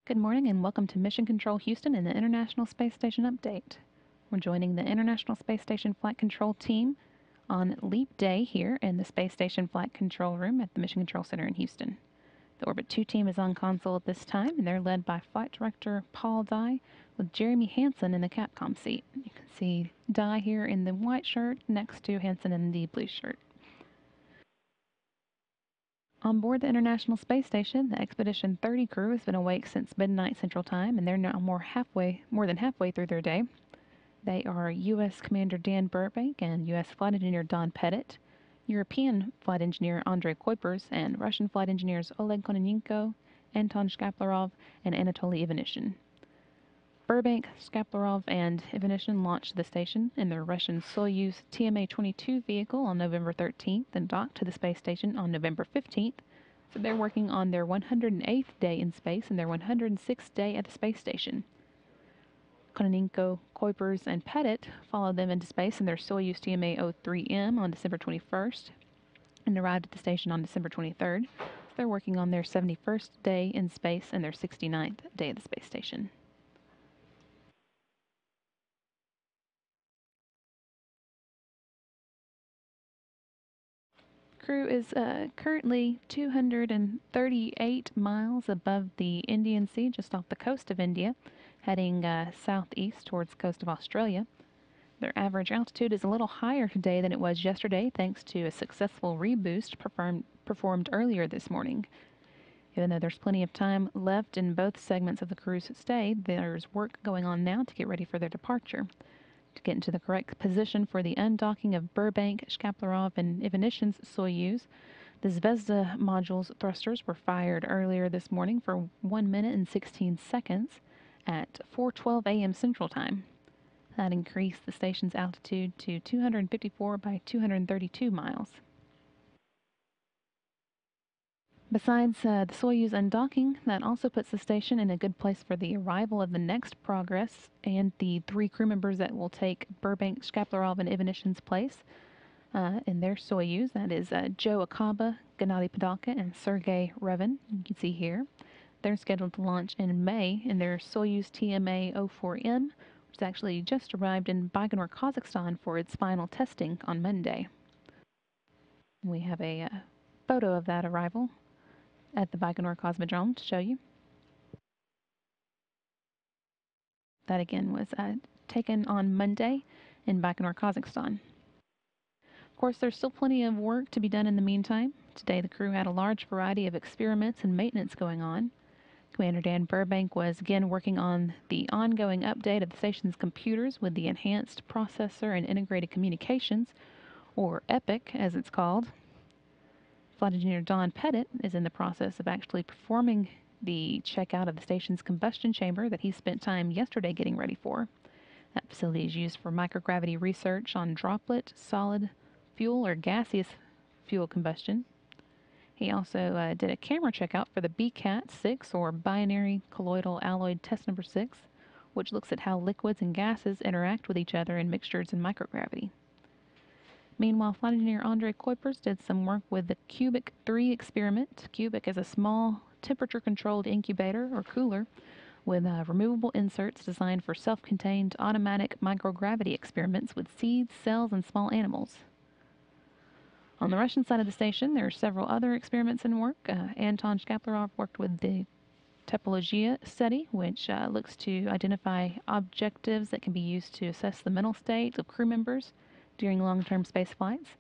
Good morning and welcome to Mission Control Houston and the International Space Station update. We're joining the International Space Station Flight Control team on Leap Day here in the Space Station Flight Control Room at the Mission Control Center in Houston. The Orbit 2 team is on console at this time and they're led by Flight Director Paul Dye with Jeremy Hansen in the Capcom seat. You can see Dye here in the white shirt next to Hansen in the blue shirt. On board the International Space Station, the Expedition 30 crew has been awake since midnight Central Time, and they're now more than halfway through their day. They are U.S. Commander Dan Burbank and U.S. Flight Engineer Don Pettit, European Flight Engineer Andrei Kuipers, and Russian Flight Engineers Oleg Kononenko, Anton Shkaplerov, and Anatoly Ivanishin. Burbank, Shkaplerov, and Ivanishin launched the station in their Russian Soyuz TMA-22 vehicle on November 13th and docked to the space station on November 15th. So they're working on their 108th day in space and their 106th day at the space station. Kononenko, Kuipers, and Pettit followed them into space in their Soyuz TMA-03M on December 21st and arrived at the station on December 23rd. So they're working on their 71st day in space and their 69th day at the space station. Crew is currently 238 miles above the Indian Sea, just off the coast of India, heading southeast towards the coast of Australia. Their average altitude is a little higher today than it was yesterday, thanks to a successful reboost performed earlier this morning. Even though there's plenty of time left in both segments of the crew's stay, there's work going on now to get ready for their departure. To get into the correct position for the undocking of Burbank, Shkaplerov, and Ivanishin's Soyuz, the Zvezda module's thrusters were fired earlier this morning for 1 minute and 16 seconds at 4:12 a.m. Central Time. That increased the station's altitude to 254 by 232 miles. Besides the Soyuz undocking, that also puts the station in a good place for the arrival of the next Progress and the 3 crew members that will take Burbank, Shkaplerov, and Ivanishin's place in their Soyuz. That is Joe Akaba, Gennady Padalka, and Sergei Revin. You can see here. They're scheduled to launch in May in their Soyuz TMA-04M, which actually just arrived in Baikonur, Kazakhstan for its final testing on Monday. We have a photo of that arrival at the Baikonur Cosmodrome to show you. That again was taken on Monday in Baikonur, Kazakhstan. Of course, there's still plenty of work to be done in the meantime. Today the crew had a large variety of experiments and maintenance going on. Commander Dan Burbank was again working on the ongoing update of the station's computers with the Enhanced Processor and Integrated Communications, or EPIC as it's called. Flight Engineer Don Pettit is in the process of actually performing the checkout of the station's combustion chamber that he spent time yesterday getting ready for. That facility is used for microgravity research on droplet, solid fuel, or gaseous fuel combustion. He also did a camera checkout for the BCAT-6, or Binary Colloidal Alloy Test Number 6, which looks at how liquids and gases interact with each other in mixtures in microgravity. Meanwhile, Flight Engineer Andrei Kuipers did some work with the Cubic 3 experiment. Cubic is a small temperature-controlled incubator or cooler with removable inserts designed for self-contained automatic microgravity experiments with seeds, cells, and small animals. On the Russian side of the station, there are several other experiments in work. Anton Shkaplerov worked with the Topologia study, which looks to identify objectives that can be used to assess the mental state of crew members during long-term space flights.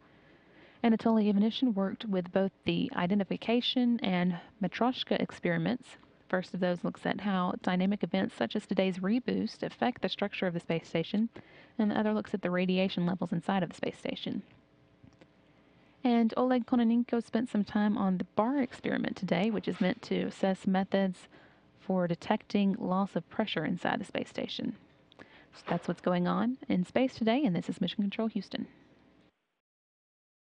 Anatoly Ivanishin worked with both the identification and Matryoshka experiments. First of those looks at how dynamic events such as today's reboost affect the structure of the space station, and the other looks at the radiation levels inside of the space station. And Oleg Kononenko spent some time on the bar experiment today, which is meant to assess methods for detecting loss of pressure inside the space station. So that's what's going on in space today, and this is Mission Control Houston.